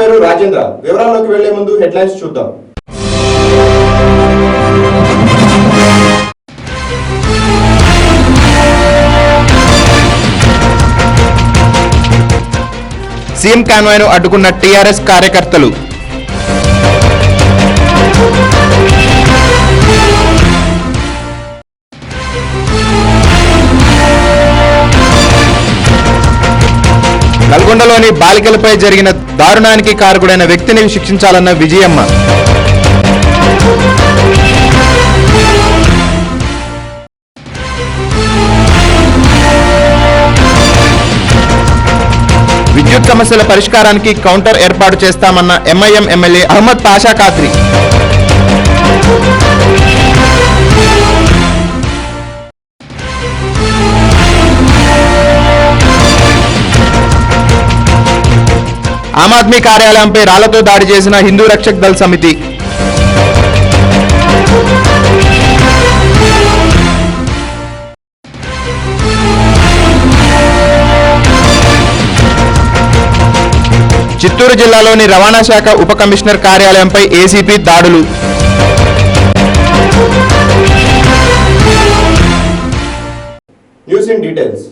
పేరు రాజేంద్ర. వివరాల్లోకి వెళ్లే ముందు హెడ్లైన్స్ చూద్దాం. సీఎం కాన్వాయ్ను అడ్డుకున్న టీఆర్ఎస్ కార్యకర్తలు. నల్గొండలోని బాలికలపై జరిగిన దారుణానికి కారకుడైన వ్యక్తిని శిక్షించాలన్న విజయమ్మ. విద్యుత్ సమస్యల పరిష్కారానికి కౌంటర్ ఏర్పాటు చేస్తామన్న ఎంఐఎం ఎమ్మెల్యే అహ్మద్ పాషా ఖాత్రి. ఆమ్ ఆద్మీ కార్యాలయంపై రాళ్లతో దాడి చేసిన హిందూ రక్షక్ దళ్ సమితి. చిత్తూరు జిల్లాలోని రవాణా శాఖ ఉప కమిషనర్ కార్యాలయంపై ఏసీపీ దాడులు. News in details.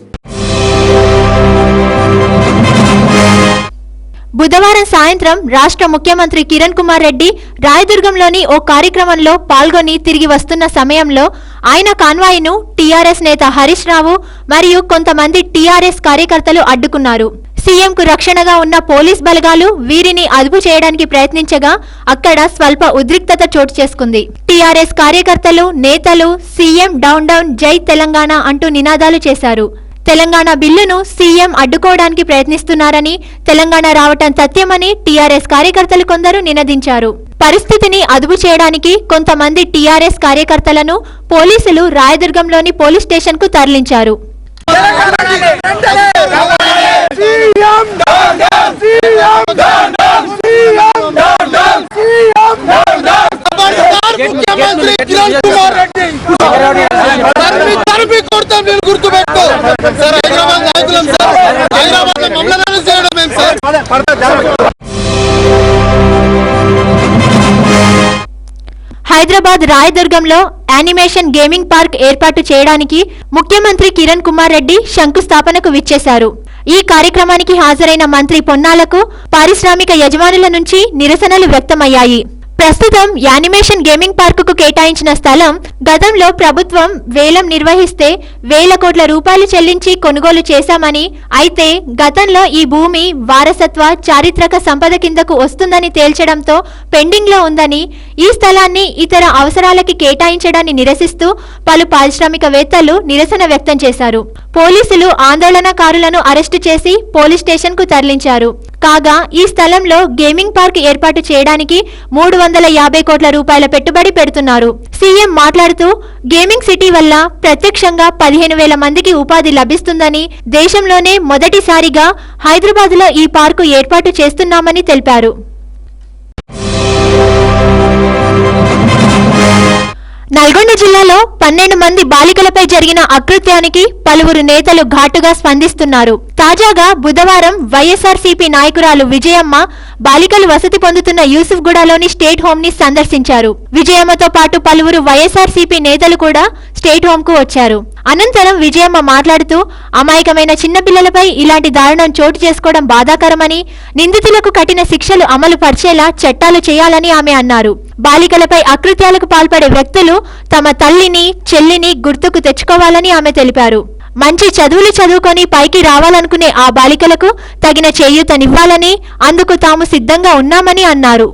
బుధవారం సాయంత్రం రాష్ట్ర ముఖ్యమంత్రి కిరణ్ కుమార్ రెడ్డి రాయదుర్గంలోని ఓ కార్యక్రమంలో పాల్గొని తిరిగి వస్తున్న సమయంలో ఆయన కాన్వాయ్ను టీఆర్ఎస్ నేత హరీష్ రావు మరియు కొంతమంది టీఆర్ఎస్ కార్యకర్తలు అడ్డుకున్నారు. సీఎంకు రక్షణగా ఉన్న పోలీస్ బలగాలు వీరిని అదుపు చేయడానికి ప్రయత్నించగా అక్కడ స్వల్ప ఉద్రిక్తత చోటు చేసుకుంది. టీఆర్ఎస్ కార్యకర్తలు, నేతలు సీఎం డౌన్ డౌన్ జై తెలంగాణ అంటూ నినాదాలు చేశారు. తెలంగాణ బిల్లును సీఎం అడ్డుకోవడానికి ప్రయత్నిస్తున్నారని, తెలంగాణ రావటం సత్యమని టీఆర్ఎస్ కార్యకర్తలు కొందరు నినదించారు. పరిస్థితిని అదుపు చేయడానికి కొంతమంది టీఆర్ఎస్ కార్యకర్తలను పోలీసులు రాయదుర్గంలోని పోలీస్ స్టేషన్ కు తరలించారు. హైదరాబాద్ రాయదుర్గంలో యానిమేషన్ గేమింగ్ పార్క్ ఏర్పాటు చేయడానికి ముఖ్యమంత్రి కిరణ్ కుమార్ రెడ్డి శంకుస్థాపనకు విచ్చేశారు. ఈ కార్యక్రమానికి హాజరైన మంత్రి పొన్నాలకు పారిశ్రామిక యజమానుల నుంచి నిరసనలు వ్యక్తమయ్యాయి. ప్రస్తుతం యానిమేషన్ గేమింగ్ పార్కుకు కేటాయించిన స్థలం గతంలో ప్రభుత్వం వేలం నిర్వహిస్తే వేల కోట్ల రూపాయలు చెల్లించి కొనుగోలు చేశామని, అయితే గతంలో ఈ భూమి వారసత్వ చారిత్రక సంపద కిందకు వస్తుందని తేల్చడంతో పెండింగ్ లో ఉందని, ఈ స్థలాన్ని ఇతర అవసరాలకి కేటాయించడాన్ని నిరసిస్తూ పలు పారిశ్రామికవేత్తలు నిరసన వ్యక్తం చేశారు. పోలీసులు ఆందోళనకారులను అరెస్టు చేసి పోలీస్ స్టేషన్ కు తరలించారు. కాగా ఈ స్థలంలో గేమింగ్ పార్క్ ఏర్పాటు చేయడానికి 350 కోట్ల రూపాయల పెట్టుబడి పెడుతున్నారు. సీఎం మాట్లాడుతూ గేమింగ్ సిటీ వల్ల ప్రత్యక్షంగా 15,000 మందికి ఉపాధి లభిస్తుందని, దేశంలోనే మొదటిసారిగా హైదరాబాద్లో ఈ పార్కు ఏర్పాటు చేస్తున్నామని తెలిపారు. నల్గొండ జిల్లాలో 12 మంది బాలికలపై జరిగిన అకృత్యానికి పలువురు నేతలు ఘాటుగా స్పందిస్తున్నారు. తాజాగా బుధవారం వైఎస్ఆర్సీపీ నాయకురాలు విజయమ్మ బాలికలు వసతి పొందుతున్న యూసుఫ్గూడలోని స్టేట్ హోమ్ ని సందర్శించారు. విజయమ్మతో పాటు పలువురు వైఎస్ఆర్సీపీ నేతలు కూడా స్టేట్ హోమ్ కు వచ్చారు. అనంతరం విజయమ్మ మాట్లాడుతూ అమాయకమైన చిన్నపిల్లలపై ఇలాంటి దారుణం చోటు చేసుకోవడం బాధాకరమని, నిందితులకు కఠిన శిక్షలు అమలు పరిచేలా చట్టాలు చేయాలని ఆమె అన్నారు. బాలికలపై అకృత్యాలకు పాల్పడే వ్యక్తులు తమ తల్లిని, చెల్లిని గుర్తుకు తెచ్చుకోవాలని ఆమె తెలిపారు. మంచి చదువులు చదువుకొని పైకి రావాలనుకునే ఆ బాలికలకు తగిన చేయూతనివ్వాలని, అందుకు తాము సిద్ధంగా ఉన్నామని అన్నారు.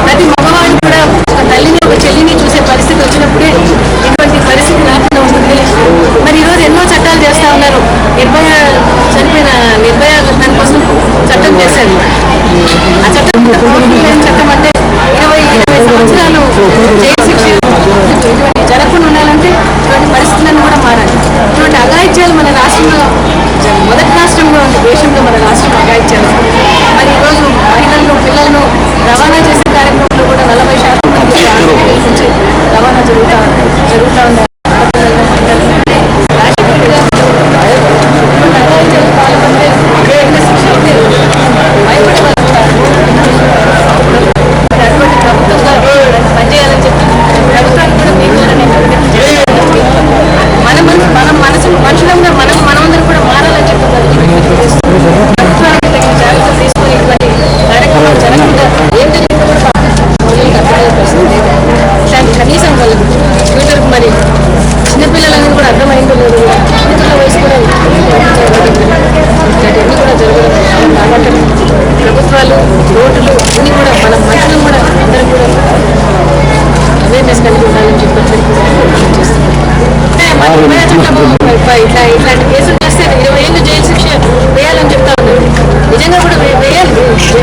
ప్రతి మగవాడు కూడా ఒక తల్లిని, ఒక చెల్లిని చూసే పరిస్థితి వచ్చినప్పుడే ఇటువంటి పరిస్థితి రాకుండా ఉంటుంది. మరి ఈరోజు ఎన్నో చట్టాలు చేస్తా ఉన్నారు. చనిపోయిన నిర్భయ దానికోసం చట్టం చేశారు. ఆ చట్టం చట్టం అంటే 20 సంవత్సరాలు జైలు శిక్ష జరగకుండా ఉండాలంటే ఇటువంటి పరిస్థితులను కూడా మారాలి. ఇటువంటి అఘాయిత్యాలు మన రాష్ట్రంలో మొదటి రాష్ట్రంలో ఉంది, దేశంలో మన రాష్ట్రం అఘాయిత్యాలు. మరి ఈరోజు మహిళలను, పిల్లలను రవాణా చేసే కార్యక్రమంలో కూడా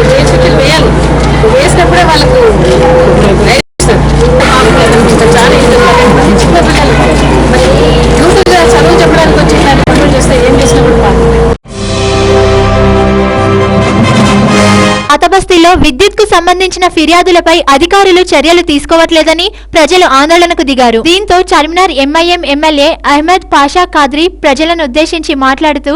జైలు శిక్షలు వేయాలి. వేసినప్పుడే వాళ్ళకు చాలా చిన్న పిల్లలు మరి యూట్యూబ్గా చదువు చెప్పడానికి వచ్చి దాన్ని కంట్రోల్ చేస్తే ఏం చేసినా కూడా పాతబస్తీలో విద్యుత్కు సంబంధించిన ఫిర్యాదులపై అధికారులు చర్యలు తీసుకోవట్లేదని ప్రజలు ఆందోళనకు దిగారు. దీంతో చార్మినార్ ఎంఐఎం ఎమ్మెల్యే అహ్మద్ పాషా ఖాద్రీ ప్రజలను ఉద్దేశించి మాట్లాడుతూ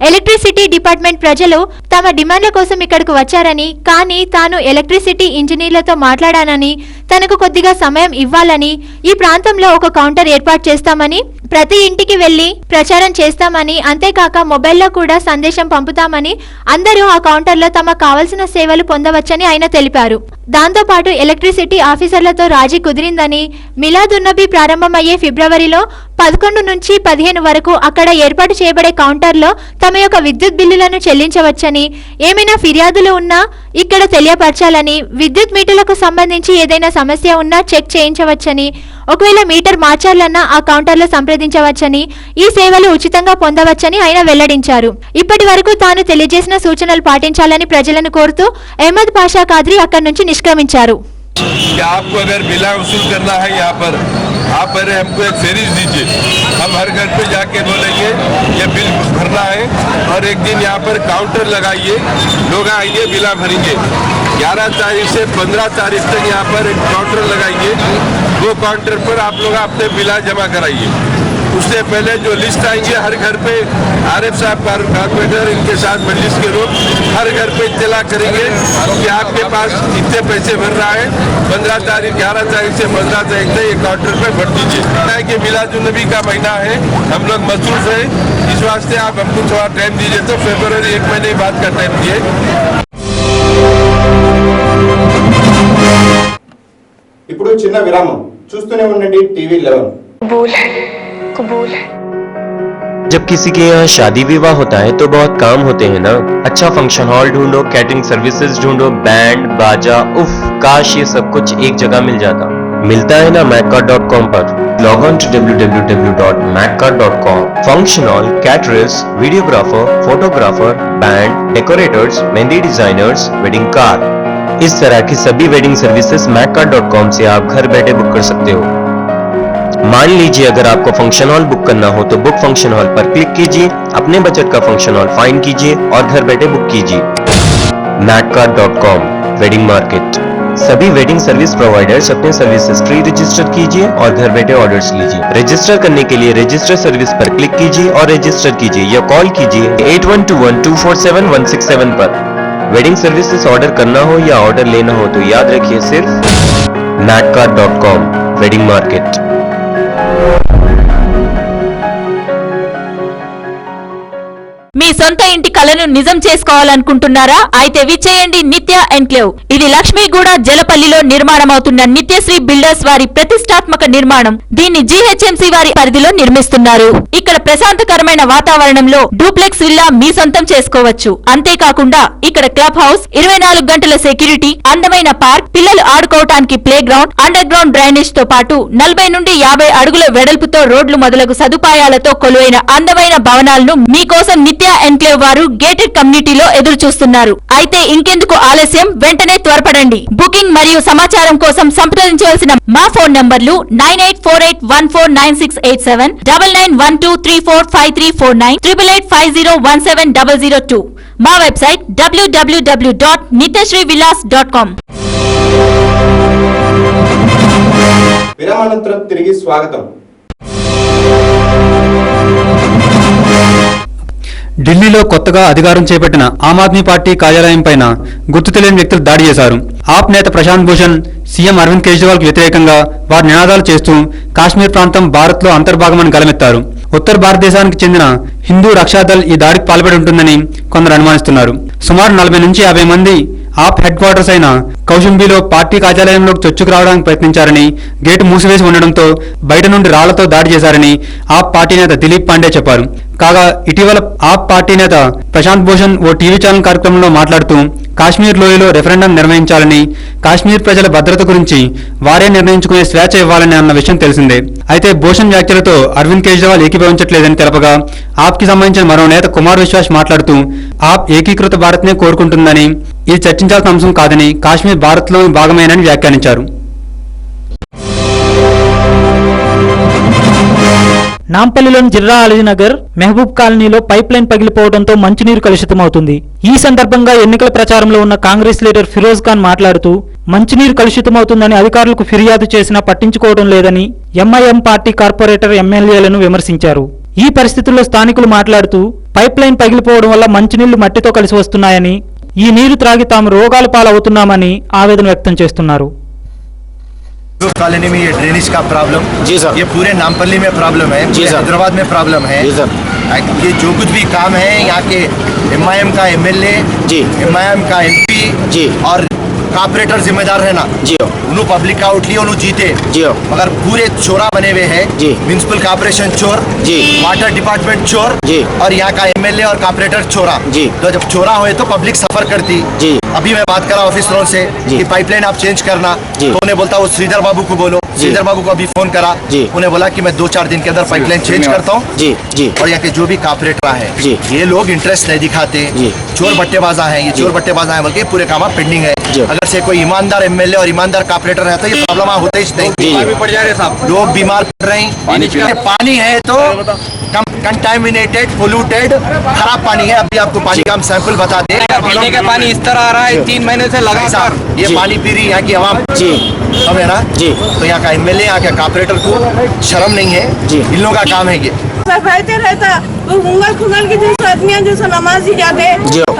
ఎలక్ట్రిసిటీ డిపార్ట్మెంట్ ప్రజలు తమ డిమాండ్ల కోసం ఇక్కడకు వచ్చారని, కానీ తాను ఎలక్ట్రిసిటీ ఇంజనీర్లతో మాట్లాడానని, తనకు కొద్దిగా సమయం ఇవ్వాలని, ఈ ప్రాంతంలో ఒక కౌంటర్ ఏర్పాటు చేస్తామని, ప్రతి ఇంటికి వెళ్లి ప్రచారం చేస్తామని, అంతేకాక మొబైల్లో కూడా సందేశం పంపుతామని, అందరూ ఆ కౌంటర్లో తమకు కావలసిన సేవలు పొందవచ్చని ఆయన తెలిపారు. దాంతోపాటు ఎలక్ట్రిసిటీ ఆఫీసర్లతో రాజీ కుదిరిందని, మిలాదున్నబీ ప్రారంభమయ్యే ఫిబ్రవరిలో 11 నుంచి 15 వరకు అక్కడ ఏర్పాటు చేయబడే కౌంటర్లో తమ యొక్క విద్యుత్ బిల్లులను చెల్లించవచ్చని, ఏమైనా ఫిర్యాదులు ఉన్నా ఇక్కడ తెలియపరచాలని, విద్యుత్ మీటర్లకు సంబంధించి ఏదైనా సమస్య ఉన్నా చెక్ చేయించవచ్చని, ఒకవేళ మీటర్ మార్చాలన్నా ఆ కౌంటర్లో సంప్రదించవచ్చని, ఈ సేవలు ఉచితంగా పొందవచ్చని ఆయన వెల్లడించారు. ఇప్పటి వరకు తాను తెలియజేసిన సూచనలు పాటించాలని ప్రజలను కోరుతూ అహ్మద్ పాషా ఖాద్రీ అక్కడి నుంచి నిష్క్రమించారు. आपको अगर बिला वसूल करना है यहाँ पर, आप पहले हमको एक सीरीज दीजिए, हम हर घर पे जाके बोलेंगे ये बिल भरना है और एक दिन यहाँ पर काउंटर लगाइए, लोग आएंगे बिला भरेंगे। 11 तारीख से 15 तारीख तक यहाँ पर एक काउंटर लगाइए, वो काउंटर पर आप लोग अपने बिला जमा कराइए। उससे पहले जो लिस्ट आएंगे हर घर पे आरिफ साहब कारपोरेटर इनके साथ मजलिस के लोग हर घर पे इत्तला करेंगे कि आपके पास इतने पैसे भर रहा है, 15 तारीख 11 तारीख से 15 तारीख तक ये काउंटर पे भर दीजिए। कि मिलादुन्नबी का महीना है, हम लोग मसरूफ है, इस वास्ते आप हमको थोड़ा टाइम दीजिए। तो फरवरी 1 महीने बाद का टाइम दिए। ఇప్పుడు చిన్న విరామం. చూస్తూనే ఉండండి టీవీ 11. कबूल है। जब किसी के यहाँ शादी विवाह होता है तो बहुत काम होते हैं ना। अच्छा फंक्शन हॉल ढूंढो, कैटरिंग सर्विसेज ढूंढो, बैंड बाजा, उफ काश ये सब कुछ एक जगह मिल जाता। मिलता है ना macca.com पर। Log on to www.macca.com। Function hall, caterers, videographer, photographer, band, decorators, mehndi designers, wedding card, इस तरह की सभी वेडिंग सर्विसेज macca.com से आप घर बैठे बुक कर सकते हो। मान लीजिए अगर आपको फंक्शन हॉल बुक करना हो तो बुक फंक्शन हॉल पर क्लिक कीजिए, अपने बजट का फंक्शन हॉल फाइंड कीजिए और घर बैठे बुक कीजिए। macca.com wedding market. सभी वेडिंग सर्विस प्रोवाइडर्स अपने सर्विसेज फ्री रजिस्टर कीजिए और घर बैठे ऑर्डर्स लीजिए। रजिस्टर करने के लिए रजिस्टर सर्विस पर क्लिक कीजिए और रजिस्टर कीजिए या कॉल कीजिए 8121247167 पर। वेडिंग सर्विसेज ऑर्डर करना हो या ऑर्डर लेना हो तो याद रखिए सिर्फ macca.com वेडिंग मार्केट। మీ సొంత ఇంటి కలను నిజం చేసుకోవాలనుకుంటున్నారా? అయితే విచ్చేయండి నిత్య ఎన్క్లేవ్. ఇది లక్ష్మీగూడ జలపల్లిలో నిర్మాణమవుతున్న నిత్యశ్రీ బిల్డర్స్ వారి ప్రతిష్టాత్మక నిర్మాణం. దీన్ని జీహెచ్ఎంసీ వారి పరిధిలో నిర్మిస్తున్నారు. ఇక్కడ ప్రశాంతకరమైన వాతావరణంలో డూప్లెక్స్ విల్లా మీ సొంతం చేసుకోవచ్చు. అంతేకాకుండా ఇక్కడ క్లబ్ హౌస్, 24 గంటల సెక్యూరిటీ, అందమైన పార్క్, పిల్లలు ఆడుకోవటానికి playground, underground drainage తో పాటు 40 నుండి 50 అడుగుల వెడల్పుతో రోడ్లు మొదలగు సదుపాయాలతో కొలువైన అందమైన భవనాలను మీకోసం నిత్య ఎన్క్లేవ్ వారు గేటెడ్ కమ్యూనిటీలో ఎదురు చూస్తున్నారు. అయితే ఇంకెందుకు ఆలస్యం, వెంటనే త్వరపడండి. బుకింగ్ మరియు సమాచారం కోసం సంప్రదించవలసిన మా ఫోన్ నంబర్లు 9848149687, 9912345349, 8850170002. మా వెబ్సైట్ www.nityasrivillas.com. విరామానంతరం తిరిగి స్వాగతం. ఢిల్లీలో కొత్తగా అధికారం చేపట్టిన ఆమ్ ఆద్మీ పార్టీ కార్యాలయం పైన గుర్తు తెలియని వ్యక్తులు దాడి చేశారు. ఆప్ నేత ప్రశాంత్ భూషణ్ సీఎం అరవింద్ కేజ్రీవాల్ కు వ్యతిరేకంగా వారు నినాదాలు చేస్తూ కాశ్మీర్ ప్రాంతం భారత్ లో అంతర్భాగమని గలమెత్తారు. ఉత్తర భారతదేశానికి చెందిన హిందూ రక్షాదళ్ ఈ దాడికి పాల్పడి ఉంటుందని కొందరు అనుమానిస్తున్నారు. సుమారు 40 నుంచి 50 మంది ఆప్ హెడ్ క్వార్టర్స్ అయిన కౌశంబిలో పార్టీ కార్యాలయంలోకి చొచ్చుకు రావడానికి ప్రయత్నించారని, గేటు మూసివేసి ఉండడంతో బయట నుండి రాళ్లతో దాడి చేశారని ఆప్ పార్టీ నేత దిలీప్ పాండే చెప్పారు. కాగా ఇటీవల ఆప్ పార్టీ నేత ప్రశాంత్ భూషణ్ ఓ టీవీ ఛానల్ కార్యక్రమంలో మాట్లాడుతూ కాశ్మీర్ లోయలో రెఫరెండం నిర్వహించాలని, కాశ్మీర్ ప్రజల భద్రత గురించి వారే నిర్ణయించుకునే స్వేచ్ఛ ఇవ్వాలని అన్న విషయం తెలిసిందే. అయితే భూషణ్ వ్యాఖ్యలతో అరవింద్ కేజ్రీవాల్ ఏకీభవించట్లేదని తెలపగా ఆప్కి సంబంధించిన మరో నేత కుమార్ విశ్వాస్ మాట్లాడుతూ ఆప్ ఏకీకృత భారత్నే కోరుకుంటుందని, ఇది చర్చించాల్సిన అంశం కాదని, కాశ్మీర్ భారత్లోని భాగమేనని వ్యాఖ్యానించారు. నాంపల్లిలోని జిర్రా అలీనగర్ మెహబూబ్ కాలనీలో పైప్ లైన్ పగిలిపోవడంతో మంచినీరు కలుషితమవుతుంది. ఈ సందర్భంగా ఎన్నికల ప్రచారంలో ఉన్న కాంగ్రెస్ లీడర్ ఫిరోజ్ ఖాన్ మాట్లాడుతూ మంచినీరు కలుషితమవుతుందని అధికారులకు ఫిర్యాదు చేసినా పట్టించుకోవడం లేదని ఎంఐఎం పార్టీ కార్పొరేటర్ ఎమ్మెల్యేలను విమర్శించారు. ఈ పరిస్థితుల్లో స్థానికులు మాట్లాడుతూ పైప్ లైన్ పగిలిపోవడం వల్ల మంచినీళ్లు మట్టితో కలిసి వస్తున్నాయని, ఈ నీరు త్రాగి తాము రోగాల పాలవుతున్నామని ఆవేదన వ్యక్తం చేస్తున్నారు. कॉलोनी में ये ड्रेनेज का प्रॉब्लम जी सर, ये पूरे नामपल्ली में प्रॉब्लम है जी सर, हैदराबाद में प्रॉब्लम है जी सर। ये जो कुछ भी काम है यहाँ के एमआईएम का एमएलए जी, एमआईएम का एमपी जी और कॉर्पोरेटर जिम्मेदार है ना जी, उन्होंने पब्लिक का उठली उन्होंने जीते जी, मगर पूरे चोरा बने हुए हैं जी, म्युनिसिपल कॉर्पोरेशन चोर जी, वाटर डिपार्टमेंट चोर जी, और यहाँ का एमएलए और कॉर्पोरेटर चोरा जी। तो जब चोरा हुए तो पब्लिक सफर करती जी। अभी मैं बात करा ऑफिस रोड से कि पाइपलाइन आप चेंज करना, तो उन्हें बोलता वो श्रीधर बाबू को बोलो, श्रीधर बाबू को अभी फोन करा जी, उन्हें बोला कि मैं 2-4 दिन के अंदर पाइपलाइन चेंज करता हूँ जी जी। और यहाँ के जो भी कॉर्पोरेटर है जी, ये लोग इंटरेस्ट नहीं दिखाते जी, चोर बट्टेबाजा है, ये चोर बट्टेबाजा है बोल के पूरे काम पेंडिंग है। अगर से कोई ईमानदार एमएलए और ईमानदार कॉर्पोरेटर है तो ये प्रॉब्लम होते ही नहीं, पड़ जा रहे साहब, लोग बीमार पड़ रहे हैं। पानी है तो कंटामिनेटेड पोल्यूटेड खराब पानी है। अभी आपको पानी का हम सैंपल बता दें, पीने का पानी इस तरह आ रहा है 3 महीने से लगातार ये पानी पी रही यहाँ की आवाम जी, सब है ना जी। तो यहाँ का एमएलए यहाँ के कॉर्पोरेटर को शर्म नहीं है जी, इन लोगों का काम है ये रहता वो उंगल खुंगल के जैसे आदमी जैसे नमाजी जाते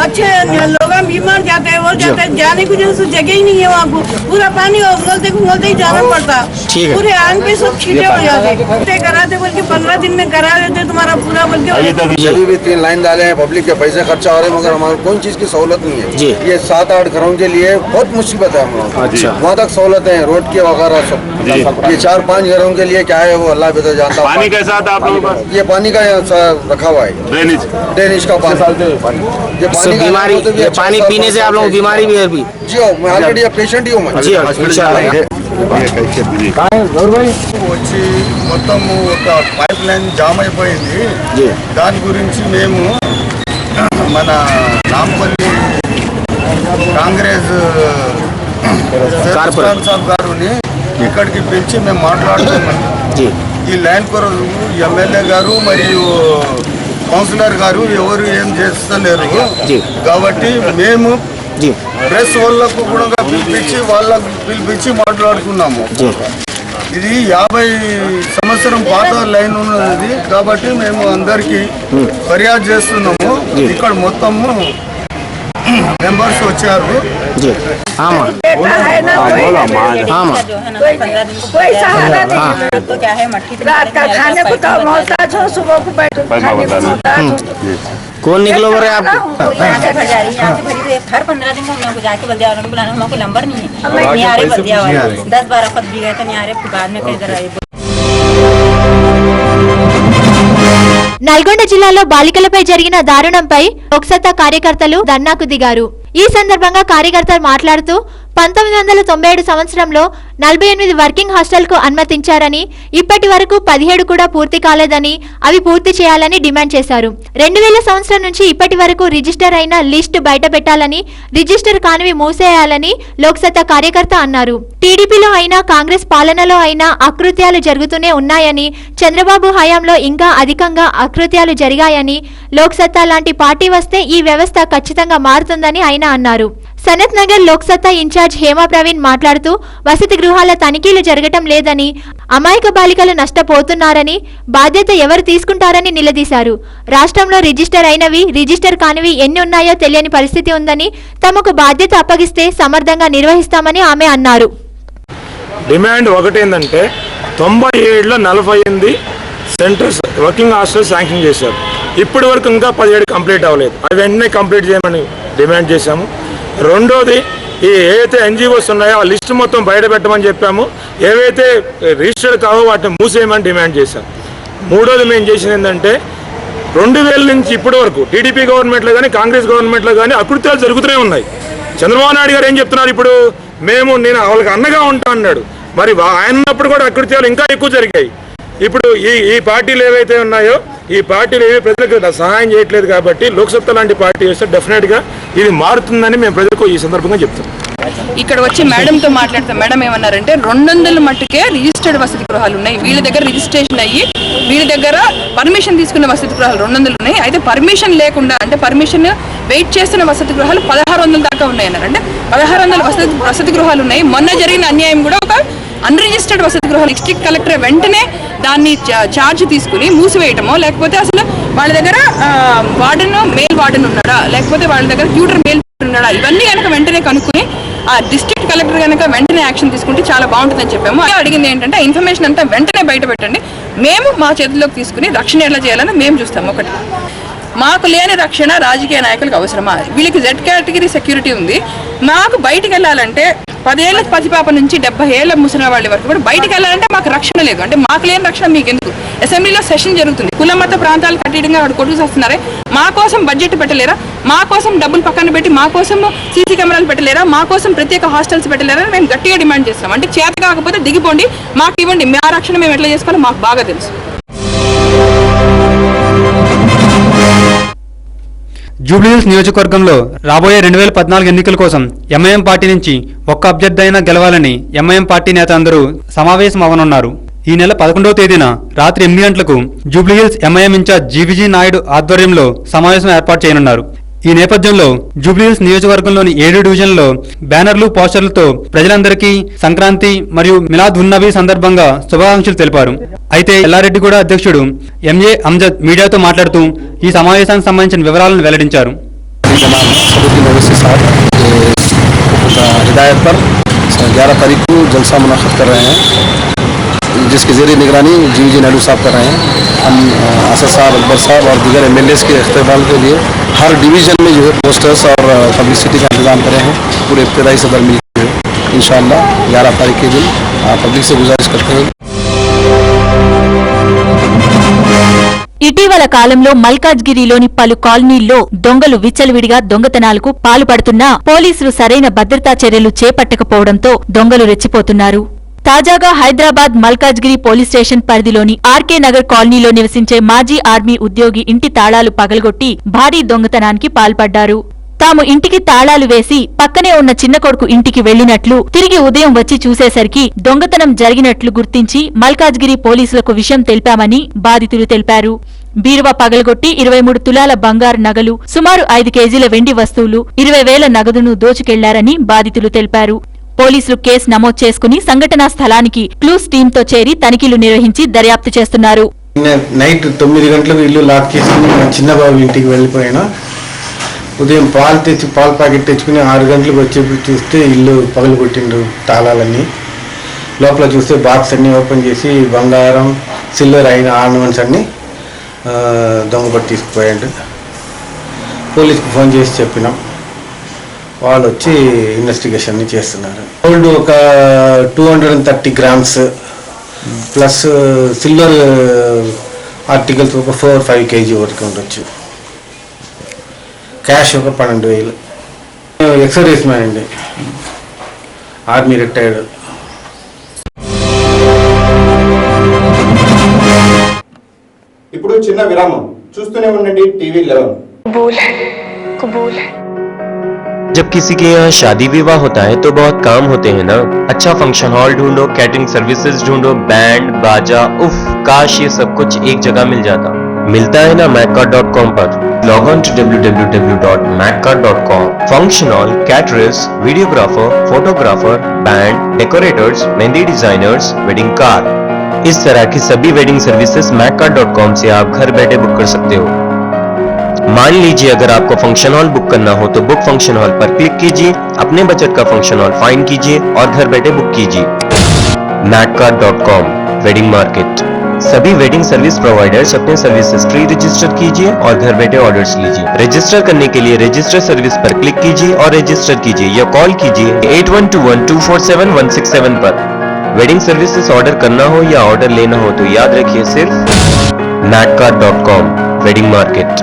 अच्छे लोग बीमार जाते हैं, वो जाते हैं, जाने को जैसे जगह ही नहीं है वहाँ को, पूरा पानी उंगलते उंगलते ही जाना पड़ता, पूरे आंग पे सब छीटे हो जाते, कराते बोल के 15 दिन में करा देते तुम्हारा पूरा बोल के। अभी भी 3 लाइन डाले हैं, पब्लिक के पैसे खर्चा हो रहे हैं, मगर हमारे कोई चीज की सहूलत नहीं है। ये 7-8 घरों के लिए बहुत मुसीबत है हम लोग, वहाँ तक सहूलत है, रोड की वगैरह सब। ये 4-5 घरों के लिए क्या है वो अल्लाह बेहतर जानता है। पानी कैसा था आप लोगों का? ये पानी का रखा हुआ है ड्रेनेज का पानी, ये पानी बीमारी, ये पानी पीने से आप लोग बीमारी भी है अभी जी। मैं ऑलरेडी पेशेंट ही हूँ मैं जी। వచ్చి మొత్తం ఒక పైప్ లైన్ జామ్ అయిపోయింది, దాని గురించి మేము మన నాంపల్లి కాంగ్రెస్ సాబ్ గారిని ఇక్కడికి పిలిచి మేము మాట్లాడుతున్నాం. ఈ లైన్ కొరకు ఎమ్మెల్యే గారు మరియు కౌన్సిలర్ గారు ఎవరు ఏం చేస్తలేరు కాబట్టి మేము ప్రెస్ వాళ్ళకు కూడా పిలిపించి మాట్లాడుకున్నాము. ఇది 50 సంవత్సరం పాత లైన్ ఉన్నది కాబట్టి మేము అందరికి ఫిర్యాదు చేస్తున్నాము. ఇక్కడ మొత్తము मेंबर्स వచ్చారు कोई सहारा नहीं तो क्या है मट्टी रात का खाने को तो मोहताज हो, सुबह को बैठो कौन निकलो बोल रहे आप? हर 15 दिन में हमको जाके बल्दिया वालों को बुलाना, हमको नंबर नहीं है, नहीं आ रहे बल्दिया वाले 10-12 पद भी गए तो नहीं आ रहे, बाद में कहीं इधर आए। నల్గొండ జిల్లాలో బాలికలపై జరిగిన దారుణంపై లోక్సత్తా కార్యకర్తలు ధర్నాకు దిగారు. ఈ సందర్భంగా కార్యకర్తలు మాట్లాడుతూ 1997 సంవత్సరంలో 48 వర్కింగ్ హాస్టల్కు అనుమతించారని, ఇప్పటి వరకు 17 కూడా పూర్తి కాలేదని, అవి పూర్తి చేయాలని డిమాండ్ చేశారు. 2000 సంవత్సరం నుంచి ఇప్పటి వరకు రిజిస్టర్ అయిన లిస్టు బయట పెట్టాలని, రిజిస్టర్ కానివి మూసేయాలని లోక్సత్తా కార్యకర్త అన్నారు. టీడీపీలో అయినా కాంగ్రెస్ పాలనలో అయినా అకృత్యాలు జరుగుతూనే ఉన్నాయని, చంద్రబాబు హయాంలో ఇంకా అధికంగా అకృత్యాలు జరిగాయని, లోక్సత్తా లాంటి పార్టీ వస్తే ఈ వ్యవస్థ ఖచ్చితంగా మారుతుందని ఆయన అన్నారు. సనత్ నగర్ లోక్సత్తా ఇన్ఛార్జ్ హేమా ప్రవీణ్ మాట్లాడుతూ వసతి గృహాల తనిఖీలు జరగటం లేదని, అమాయక బాలికలు నష్టపోతున్నారని, బాధ్యత ఎవరు తీసుకుంటారని నిలదీశారు. రాష్ట్రంలో రిజిస్టర్ అయినవి, రిజిస్టర్ కానివి ఎన్ని ఉన్నాయో తెలియని పరిస్థితి ఉందని, తమకు బాధ్యత అప్పగిస్తే సమర్థంగా నిర్వహిస్తామని ఆమె అన్నారు. డిమాండ్ ఒకటేందంటే 97లో 48 సెంటర్స్ వర్కింగ్ హాస్టల్ శాంక్షన్ చేశారు. ఇప్పటి వరకు ఇంకా 17 కంప్లీట్ అవ్వలేదు. అవి వెంటనే కంప్లీట్ చేయమని డిమాండ్ చేశాము. రెండోది ఏవైతే ఎన్జిఓస్ ఉన్నాయో ఆ లిస్ట్ మొత్తం బయట పెట్టమని చెప్పాము. ఏవైతే రిజిస్టర్డ్ కావో వాటిని మూసేయమని డిమాండ్ చేశాం. మూడోది మేము చేసింది ఏంటంటే 2000 నుంచి ఇప్పటి వరకు టీడీపీ గవర్నమెంట్లో కానీ కాంగ్రెస్ గవర్నమెంట్లో కానీ అకృత్యాలు జరుగుతూనే ఉన్నాయి. చంద్రబాబు నాయుడు గారు ఏం చెప్తున్నారు ఇప్పుడు, నేను వాళ్ళకి అన్నగా ఉంటా అన్నాడు. మరి ఆయన ఉన్నప్పుడు కూడా అకృత్యాలు ఇంకా ఎక్కువ జరిగాయి. ఇప్పుడు ఈ పార్టీలు ఏవైతే ఉన్నాయో ఈ పార్టీలు ఏవి ప్రజలకు సహాయం చేయట్లేదు కాబట్టి లోక్సత్తా లాంటి పార్టీ చేస్తే డెఫినెట్గా ఇది మారుతుందని మేము ప్రజలకు ఈ సందర్భంగా చెప్తాం. ఇక్కడ వచ్చి మేడంతో మాట్లాడతాం. మేడం ఏమన్నారంటే 200 మట్టుకే రిజిస్టర్డ్ వసతి గృహాలు ఉన్నాయి. వీళ్ళ దగ్గర రిజిస్ట్రేషన్ అయ్యి వీళ్ళ దగ్గర పర్మిషన్ తీసుకున్న వసతి గృహాలు 200 ఉన్నాయి. అయితే పర్మిషన్ లేకుండా అంటే పర్మిషన్ వెయిట్ చేస్తున్న వసతి గృహాలు 1600 దాకా ఉన్నాయన్నారు. అంటే 1600 వసతి గృహాలు ఉన్నాయి. మొన్న జరిగిన అన్యాయం కూడా ఒక అన్రిజిస్టర్డ్ వసతి గృహాలు డిస్ట్రిక్ట్ కలెక్టర్ వెంటనే దాన్ని ఛార్జ్ తీసుకుని మూసివేయటమో, లేకపోతే అసలు వాళ్ళ దగ్గర మేల్ వార్డెన్ ఉన్నాడా, లేకపోతే వాళ్ళ దగ్గర ట్యూటర్ మేల్ ఉన్నాడా, ఇవన్నీ కనుక వెంటనే కనుక్కుని ఆ డిస్ట్రిక్ట్ కలెక్టర్ కనుక వెంటనే యాక్షన్ తీసుకుంటే చాలా బాగుంటుందని చెప్పాము. అడిగింది ఏంటంటే ఇన్ఫర్మేషన్ అంతా వెంటనే బయట పెట్టండి, మేము మా చేతుల్లోకి తీసుకుని రక్షణ ఎలా చేయాలని మేము చూస్తాము. ఒకటి, మాకు లేని రక్షణ రాజకీయ నాయకులకు అవసరమా? వీళ్ళకి జెడ్ కేటగిరీ సెక్యూరిటీ ఉంది. మాకు బయటికి వెళ్ళాలంటే 10 ఏళ్ల పసిపాప నుంచి 70 ఏళ్ల ముసలి వాళ్ళ వరకు కూడా బయటికి వెళ్ళాలంటే మాకు రక్షణ లేదు. అంటే మాకు లేని రక్షణ మీకు ఎందుకు? అసెంబ్లీలో సెషన్ జరుగుతుంది, కుల మత ప్రాంతాలు కట్టడంగా వాడు కొట్టుకు వస్తున్నారే, మా కోసం బడ్జెట్ పెట్టలేరా? మా కోసం డబ్బులు పక్కన పెట్టి మా కోసం సీసీ కెమెరాలు పెట్టలేరా? మా కోసం ప్రత్యేక హాస్టల్స్ పెట్టలేరా? మేము గట్టిగా డిమాండ్ చేస్తాం. అంటే చేత కాకపోతే దిగిపోండి, మాకు ఇవ్వండి, మా రక్షణ మేము ఎట్లా చేసుకోవాలో మాకు బాగా తెలుసు. జూబ్లీహిల్స్ నియోజకవర్గంలో రాబోయే 2014 ఎన్నికల కోసం ఎంఐఎం పార్టీ నుంచి ఒక్క అభ్యర్థి అయినా గెలవాలని ఎంఐఎం పార్టీ నేత అందరూ సమావేశం అవనున్నారు. ఈ నెల 11వ తేదీన రాత్రి 8 గంటలకు Jubilee Hills MIM incharge GVG Naidu ఆధ్వర్యంలో సమావేశం ఏర్పాటు చేయనున్నారు. ఈ నేపథ్యంలో జూబ్లీహిల్స్ నియోజకవర్గంలోని 7 డివిజన్లలో బ్యానర్లు, పోస్టర్లతో ప్రజలందరికీ సంక్రాంతి మరియు మిలాద్ ఉన్ నబీ సందర్భంగా శుభాకాంక్షలు తెలిపారు. అయితే ఎల్లారెడ్డిగూడ అధ్యక్షుడు ఎంఏ అమ్జద్ మీడియాతో మాట్లాడుతూ ఈ సమావేశానికి సంబంధించిన వివరాలను వెల్లడించారు. हिदायत पर 11 तारीख को जलसा मुनाक़िद कर रहे हैं, जिसके ज़ेरे निगरानी जीवीजी नायडू साहब कर रहे हैं. हम असद साहब, अकबर साहब और दीगर MLAs के इस्तेमाल के लिए हर डिवीज़न में जो है पोस्टर्स और पब्लिसिटी का इंतजाम करे हैं. पूरे इब्तदाई सदर मिलकर इंशाअल्लाह 11 तारीख के दिन पब्लिक से गुजारिश करते हैं. ఇటీవల కాలంలో మల్కాజ్గిరిలోని పలు కాలనీల్లో దొంగలు విచ్చలవిడిగా దొంగతనాలకు పాల్పడుతున్నా పోలీసులు సరైన భద్రతా చర్యలు చేపట్టకపోవడంతో దొంగలు రెచ్చిపోతున్నారు. తాజాగా హైదరాబాద్ మల్కాజ్గిరి పోలీస్ స్టేషన్ పరిధిలోని ఆర్కే నగర్ కాలనీలో నివసించే మాజీ ఆర్మీ ఉద్యోగి ఇంటి తాళాలు పగలగొట్టి భారీ దొంగతనానికి పాల్పడ్డారు. తాము ఇంటికి తాళాలు వేసి పక్కనే ఉన్న చిన్న కొడుకు ఇంటికి వెళ్లినట్లు, తిరిగి ఉదయం వచ్చి చూసేసరికి దొంగతనం జరిగినట్లు గుర్తించి మల్కాజ్గిరి పోలీసులకు విషయం తెలిపామని బాధితులు తెలిపారు. బీరువా పగలగొట్టి 23 తులాల బంగారు నగలు, సుమారు 5 కేజీల వెండి వస్తువులు, 20,000 నగదును దోచుకెళ్లారని బాధితులు తెలిపారు. పోలీసులు కేసు నమోదు చేసుకుని సంఘటనా స్థలానికి క్లూస్ టీంతో చేరి తనిఖీలు నిర్వహించి దర్యాప్తు చేస్తున్నారు. నైట్ 9 గంటలకు ఇల్లు లాక్ చేసుకుని మా చిన్నబాబు ఇంటికి వెళ్లిపోయినా. ఉదయం పాలు ప్యాకెట్ తెచ్చుకుని 6 గంటలకు వచ్చి చూస్తే ఇల్లు పగలు కొట్టిండ్రు తాళాలన్నీ. లోపల చూస్తే బాక్స్ అన్నీ ఓపెన్ చేసి బంగారం, సిల్వర్ అయిన ఆర్నమెంట్స్ అన్నీ దొంగపట్టి తీసుకుపోయాడు. పోలీస్కి ఫోన్ చేసి చెప్పినాం, వాళ్ళు వచ్చి ఇన్వెస్టిగేషన్ చేస్తున్నారు. గోల్డ్ ఒక 230 గ్రామ్స్ ప్లస్ సిల్వర్ ఆర్టికల్స్ ఒక 4-5 కేజీ వరకు ఉండొచ్చు. క్యాష్ ఒక 12,000. ఎక్సర్వీస్ మ్యాన్ అండి, ఆర్మీ రిటైర్డ్. ఇప్పుడు చిన్న విరామం, చూస్తూనే ఉండండి టీవీ 11. जब किसी के यहाँ शादी विवाह होता है तो बहुत काम होते हैं ना. अच्छा फंक्शन हॉल ढूंढो, कैटरिंग सर्विसेज ढूंढो, बैंड बाजा, उफ काश ये सब कुछ एक जगह मिल जाता. मिलता है ना macca.com पर. Log on to www.macca.com. Function hall, caterers, videographer, photographer, band, decorators, mehndi designers, wedding car, इस तरह की सभी वेडिंग सर्विसेज macca.com से आप घर बैठे बुक कर सकते हो. मान लीजिए अगर आपको फंक्शन हॉल बुक करना हो तो बुक फंक्शन हॉल पर क्लिक कीजिए, अपने बजट का फंक्शन हॉल फाइंड कीजिए और घर बैठे बुक कीजिए. macca.com wedding market. सभी वेडिंग सर्विस प्रोवाइडर्स अपने सर्विसेज फ्री रजिस्टर कीजिए और घर बैठे ऑर्डर्स लीजिए. रजिस्टर करने के लिए रजिस्टर सर्विस पर क्लिक कीजिए और रजिस्टर कीजिए या कॉल कीजिए 8121247167 पर. वेडिंग सर्विसेज ऑर्डर करना हो या ऑर्डर लेना हो तो याद रखिए सिर्फ macca.com వెడ్డింగ్ మార్కెట్.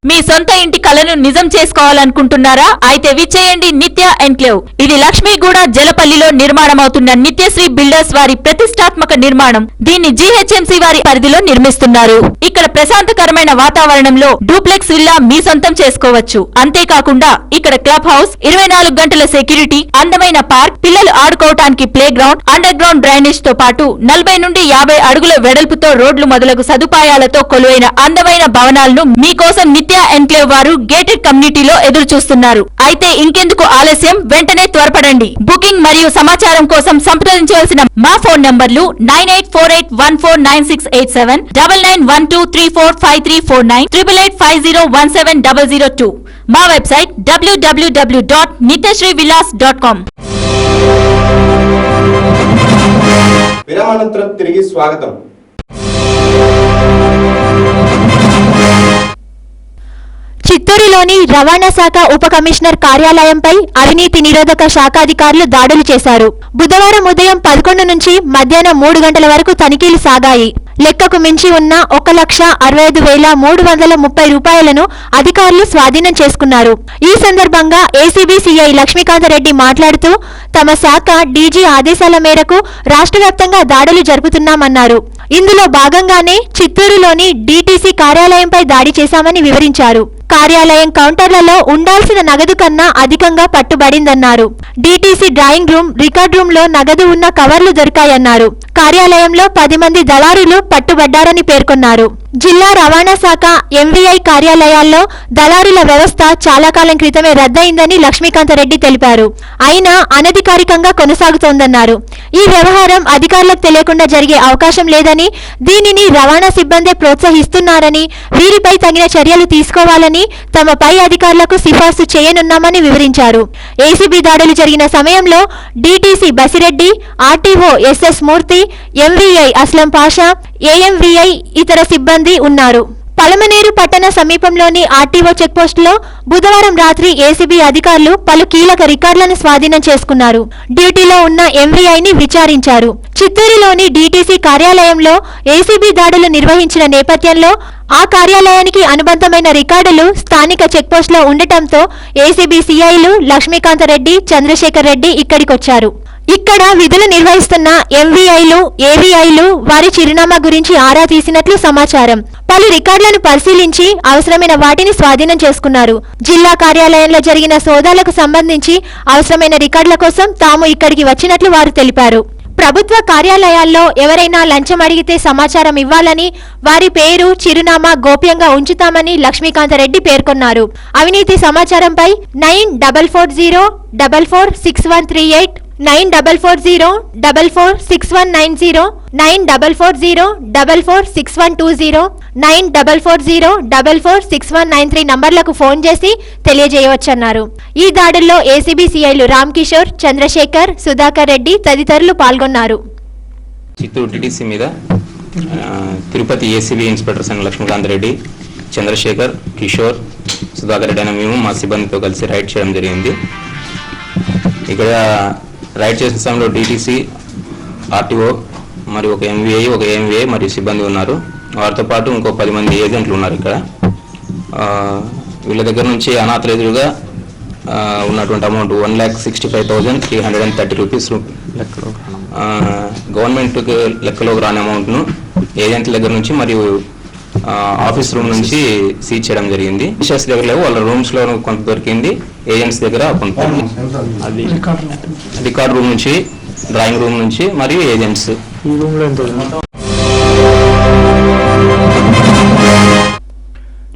మీ సొంత ఇంటి కలను నిజం చేసుకోవాలనుకుంటున్నారా? అయితే విచ్చేయండి నిత్య ఎన్క్లేవ్. ఇది లక్ష్మీగూడ జలపల్లిలో నిర్మాణమవుతున్న నిత్యశ్రీ బిల్డర్స్ వారి ప్రతిష్టాత్మక నిర్మాణం. దీన్ని జీహెచ్ఎంసీ వారి పరిధిలో నిర్మిస్తున్నారు. ఇక్కడ ప్రశాంతకరమైన వాతావరణంలో డూప్లెక్స్ విల్లా మీ సొంతం చేసుకోవచ్చు. అంతేకాకుండా ఇక్కడ క్లబ్ హౌస్, 24 గంటల సెక్యూరిటీ, అందమైన పార్క్, పిల్లలు ఆడుకోవటానికి playground, underground drainage తో పాటు 40 నుండి 50 అడుగుల వెడల్పుతో రోడ్లు మొదలగు సదుపాయాలతో కొలువైన అందమైన భవనాలను మీకోసం నిత్య ఎన్క్లేవ్ వారు గేటెడ్ కమ్యూనిటీలో ఎదురు చూస్తున్నారు. అయితే ఇంకెందుకు ఆలస్యం, వెంటనే త్వరపడండి. బుకింగ్ మరియు సమాచారం కోసం సంప్రదించవలసిన మా ఫోన్ నంబర్లు 9848149687, 9912345349, 8850170002. మా వెబ్సైట్ www.nityasrivillas.com. విరామానంతరం తిరిగి స్వాగతం. చిత్తూరులోని రవాణా శాఖ ఉప కమిషనర్ కార్యాలయంపై అవినీతి నిరోధక శాఖ అధికారులు దాడులు చేశారు. బుధవారం ఉదయం 11 నుంచి మధ్యాహ్నం 3 గంటల వరకు తనిఖీలు సాగాయి. లెక్కకు మించి ఉన్న 1,65,330 రూపాయలను అధికారులు స్వాధీనం చేసుకున్నారు. ఈ సందర్భంగా ఏసీబీ సీఐ లక్ష్మీకాంతరెడ్డి మాట్లాడుతూ తమ శాఖ డీజీ ఆదేశాల మేరకు రాష్ట్ర వ్యాప్తంగా దాడులు జరుపుతున్నామన్నారు. ఇందులో భాగంగానే చిత్తూరులోని డీటీసీ కార్యాలయంపై దాడి చేశామని వివరించారు. కార్యాలయం కౌంటర్లలో ఉండాల్సిన నగదు కన్నా అధికంగా పట్టుబడిందన్నారు. DTC drawing room, record room లో నగదు ఉన్న కవర్లు దొరికాయన్నారు. కార్యాలయంలో 10 మంది దళారులు పట్టుబడ్డారని పేర్కొన్నారు. జిల్లా రవాణా శాఖ ఎంవీఐ కార్యాలయాల్లో దళారుల వ్యవస్థ చాలా కాలం క్రితమే రద్దయిందని లక్ష్మీకాంతరెడ్డి తెలిపారు. అయినా అనధికారికంగా కొనసాగుతోందన్నారు. ఈ వ్యవహారం అధికారులకు తెలియకుండా జరిగే అవకాశం లేదని, దీనిని రవాణా సిబ్బందే ప్రోత్సహిస్తున్నారని, వీరిపై తగిన చర్యలు తీసుకోవాలని తమ పై అధికారులకు సిఫార్సు చేయనున్నామని వివరించారు. ఏసీబీ దాడులు జరిగిన సమయంలో డీటీసీ బసిరెడ్డి, ఆర్టీఓ ఎస్ఎస్ మూర్తి, ఎంవీఐ అస్లం పాషా, ఏఎంవీఐ ఇతర సిబ్బంది ఉన్నారు. పలమనేరు పట్టణ సమీపంలోని ఆర్టీఓ చెక్పోస్టులో బుధవారం రాత్రి ఏసీబీ అధికారులు పలు కీలక రికార్డులను స్వాధీనం చేసుకున్నారు. డ్యూటీలో ఉన్న ఎంవీఐని విచారించారు. చిత్తూరులోని డీటీసీ కార్యాలయంలో ఏసీబీ దాడులు నిర్వహించిన నేపథ్యంలో ఆ కార్యాలయానికి అనుబంధమైన రికార్డులు స్థానిక చెక్పోస్టులో ఉండటంతో ఏసీబీ సీఐలు లక్ష్మీకాంతరెడ్డి, చంద్రశేఖర్ రెడ్డి ఇక్కడికొచ్చారు. ఇక్కడ విధులు నిర్వహిస్తున్న ఎంవీఐలు, ఏవీఐలు వారి చిరునామా గురించి ఆరా తీసినట్లు సమాచారం. పలు రికార్డులను పరిశీలించి అవసరమైన వాటిని స్వాధీనం చేసుకున్నారు. జిల్లా కార్యాలయంలో జరిగిన సోదాలకు సంబంధించి అవసరమైన రికార్డుల కోసం తాము ఇక్కడికి వచ్చినట్లు వారు తెలిపారు. ప్రభుత్వ కార్యాలయాల్లో ఎవరైనా లంచం అడిగితే సమాచారం ఇవ్వాలని, వారి పేరు, చిరునామా గోప్యంగా ఉంచుతామని లక్ష్మీకాంతరెడ్డి పేర్కొన్నారు. అవినీతి సమాచారంపై 9440446138, 9440446190, 9440446120, 9440446193 నంబర్లకు ఫోన్ చేసి తెలియజేయవచ్చన్నారు. ఈ దాడుల్లో ఏసీబీ సీఐలు రామ్ కిషోర్, చంద్రశేఖర్, సుధాకర్ రెడ్డి తదితరులు పాల్గొన్నారు. చిత్తూరు టీటీసీ మీద తిరుపతి ఏసీబీ ఇన్స్పెక్టర్ లక్ష్మీకాంత్ రెడ్డి, చంద్రశేఖర్, కిషోర్, సుధాకర్ రెడ్డి అయిన మేము మా సిబ్బందితో కలిసి రైడ్ చేయడం జరిగింది. ఇక్కడ రైడ్ చేసిన సమయంలో డీటీసీ, ఆర్టీఓ మరియు ఒక ఎంవీఐ, ఒక ఏఎంవీఐ మరియు సిబ్బంది ఉన్నారు. వారితో పాటు ఇంకో 10 మంది ఏజెంట్లు ఉన్నారు. ఇక్కడ వీళ్ళ నుంచి అనాథరైజ్డ్గా ఉన్నటువంటి అమౌంట్ 1,65,330 రూపీస్ గవర్నమెంట్ లెక్కలోకి రాని అమౌంట్ను ఏజెంట్ల దగ్గర నుంచి మరియు ఆఫీస్ రూమ్ నుంచి సీజ్ చేయడం జరిగింది. టీచర్స్ దగ్గర లేవు, వాళ్ళ రూమ్స్ లో కొంత దొరికింది, ఏజెంట్స్ దగ్గర కొంత. అది రికార్డ్ రూమ్ నుంచి, డ్రాయింగ్ రూమ్ నుంచి మరియు ఏజెంట్స్.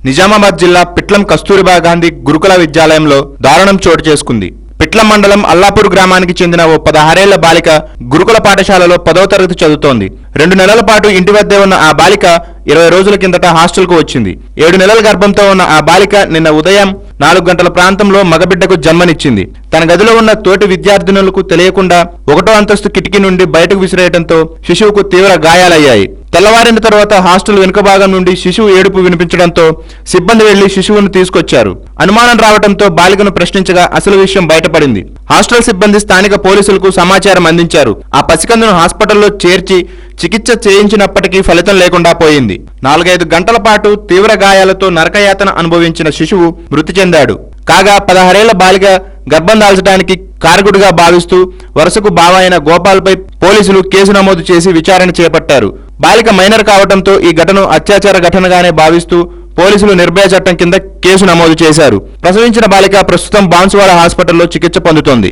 నిజామాబాద్ జిల్లా పిట్లం కస్తూరిబా గాంధీ గురుకుల విద్యాలయంలో దారుణం చోటు చేసుకుంది. పిట్లం మండలం అల్లాపూర్ గ్రామానికి చెందిన ఓ 16 ఏళ్ల బాలిక గురుకుల పాఠశాలలో 10వ తరగతి చదువుతోంది. 2 నెలల పాటు ఇంటి వద్దే ఉన్న ఆ బాలిక 20 రోజుల కిందట హాస్టల్కు వచ్చింది. 7 నెలల గర్భంతో ఉన్న ఆ బాలిక నిన్న ఉదయం 4 గంటల ప్రాంతంలో మగబిడ్డకు జన్మనిచ్చింది. తన గదిలో ఉన్న తోటి విద్యార్థినులకు తెలియకుండా 1వ అంతస్తు కిటికీ నుండి బయటకు విసిరేయడంతో శిశువుకు తీవ్ర గాయాలయ్యాయి. తెల్లవారిన తర్వాత హాస్టల్ వెనుక భాగం నుండి శిశువు ఏడుపు వినిపించడంతో సిబ్బంది వెళ్లి శిశువును తీసుకొచ్చారు. అనుమానం రావడంతో బాలికను ప్రశ్నించగా అసలు విషయం బయటపడింది. హాస్టల్ సిబ్బంది స్థానిక పోలీసులకు సమాచారం అందించారు. ఆ పసికందును హాస్పిటల్లో చేర్చి చికిత్స చేయించినప్పటికీ ఫలితం లేకుండా పోయింది. 4-5 గంటల పాటు తీవ్ర గాయాలతో నరకయాతన అనుభవించిన శిశువు మృతి చెందాడు. కాగా 16 ఏళ్ల బాలిక గర్భం దాల్చడానికి కారకుడిగా భావిస్తూ వరుసకు బావ అయిన గోపాల్పై పోలీసులు కేసు నమోదు చేసి విచారణ చేపట్టారు. బాలిక మైనర్ కావడంతో ఈ ఘటన అత్యాచార ఘటనగానే భావిస్తూ పోలీసులు నిర్భయ చట్టం కింద కేసు నమోదు చేశారు. ప్రసవించిన బాలిక ప్రస్తుతం బాన్సువాడ హాస్పిటల్లో చికిత్స పొందుతోంది.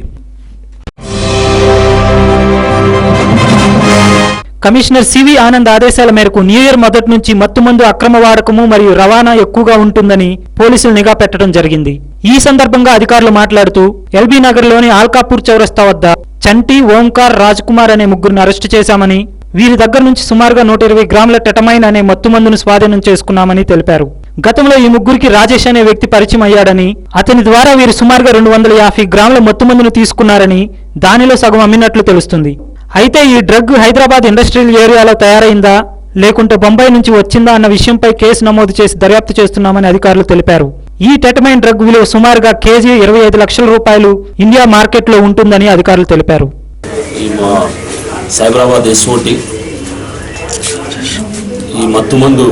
కమిషనర్ సివి ఆనంద్ ఆదేశాల మేరకు న్యూ ఇయర్ మొదటి నుంచి మత్తుమందు అక్రమ వాడకము మరియు రవాణా ఎక్కువగా ఉంటుందని పోలీసులు నిఘా పెట్టడం జరిగింది. ఈ సందర్భంగా అధికారులు మాట్లాడుతూ ఎల్బీ నగర్లోని ఆల్కాపూర్ చౌరస్తా వద్ద చంటి, ఓంకార్, రాజ్ కుమార్ అనే ముగ్గురిని అరెస్టు చేశామని, వీరి దగ్గర నుంచి సుమారుగా 120 గ్రాముల టెటమైన్ అనే మత్తుమందును స్వాధీనం చేసుకున్నామని తెలిపారు. గతంలో ఈ ముగ్గురికి రాజేష్ అనే వ్యక్తి పరిచయం అయ్యాడని, అతని ద్వారా వీరు సుమారుగా 250 గ్రాముల మత్తుమందును తీసుకున్నారని, దానిలో సగం అమ్మినట్లు తెలుస్తుంది. అయితే ఈ డ్రగ్ హైదరాబాద్ ఇండస్ట్రియల్ ఏరియాలో తయారైందా లేకుంటే బొంబాయి నుంచి వచ్చిందా అన్న విషయంపై కేసు నమోదు చేసి దర్యాప్తు చేస్తున్నామని అధికారులు తెలిపారు. ఈ టెటమైన్ డ్రగ్ విలువ సుమారుగా కేజీ 25 లక్షల రూపాయలు ఇండియా మార్కెట్లో ఉంటుందని అధికారులు తెలిపారు. సైబరాబాద్ ఎస్ఓటి ఈ మత్తుమందు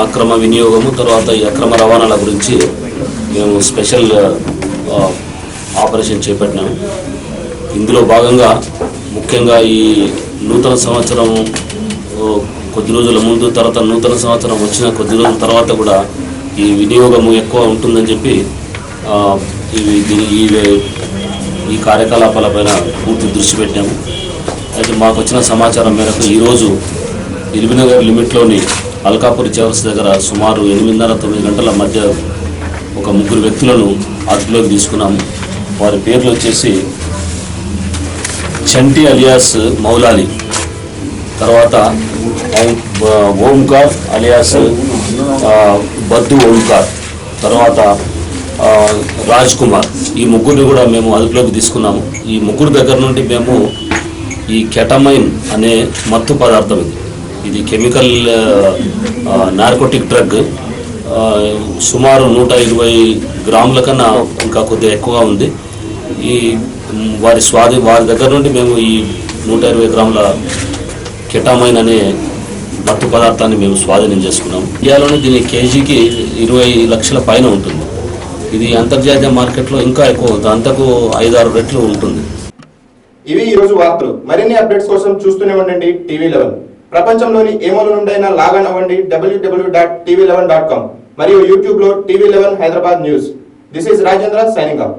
అక్రమ వినియోగము తర్వాత ఈ అక్రమ రవాణాల గురించి మేము స్పెషల్ ఆపరేషన్ చేపట్టినాము. ఇందులో భాగంగా ముఖ్యంగా ఈ నూతన సంవత్సరం కొద్ది రోజుల ముందు, తర్వాత నూతన సంవత్సరం వచ్చిన కొద్ది రోజుల తర్వాత కూడా ఈ వినియోగము ఎక్కువ ఉంటుందని చెప్పి ఈ కార్యకలాపాలపైన పూర్తి దృష్టి పెట్టాము. అయితే మాకు వచ్చిన సమాచారం మేరకు ఈరోజు ఎల్బీనగర్ లిమిట్లోని అల్కాపూర్ చౌరస్ దగ్గర సుమారు 8:30-9 గంటల మధ్య ఒక 3 వ్యక్తులను అదుపులోకి తీసుకున్నాము. వారి పేర్లు వచ్చేసి చంటి అలియాస్ మౌలాలి, తర్వాత ఓంకార్ అలియాస్ బద్దు ఓంకార్, తర్వాత రాజ్ కుమార్. ఈ ముగ్గురిని కూడా మేము అదుపులోకి తీసుకున్నాము. ఈ ముగ్గురు దగ్గర నుండి మేము ఈ కెటమైన్ అనే మత్తు పదార్థం, ఇది కెమికల్ నార్కోటిక్ డ్రగ్, సుమారు 120 గ్రాముల కన్నా ఇంకా కొద్దిగా ఎక్కువగా ఉంది. ఈ వారి దగ్గర నుండి మేము ఈ 120 గ్రాముల కెటామైన్ అనే మత్తు పదార్థాన్ని మేము స్వాధీనం చేసుకున్నాము. ఇండియాలోనే దీని కేజీకి 20 లక్షల పైన ఉంటుంది. ఇది అంతర్జాతీయ మార్కెట్లో ఇంకా ఎక్కువ, అంతకు 5-6 రెట్లు ఉంటుంది. ఇవి ఈరోజు వార్తలు. మరిన్ని అప్డేట్స్ కోసం చూస్తూనే ఉండండి TV11. ప్రపంచంలోని ఏ మూల నుండైనా లాగిన్ అవ్వండి www.tv11.com మరియు యూట్యూబ్లో TV11 Hyderabad news. This is Rajendra signing off.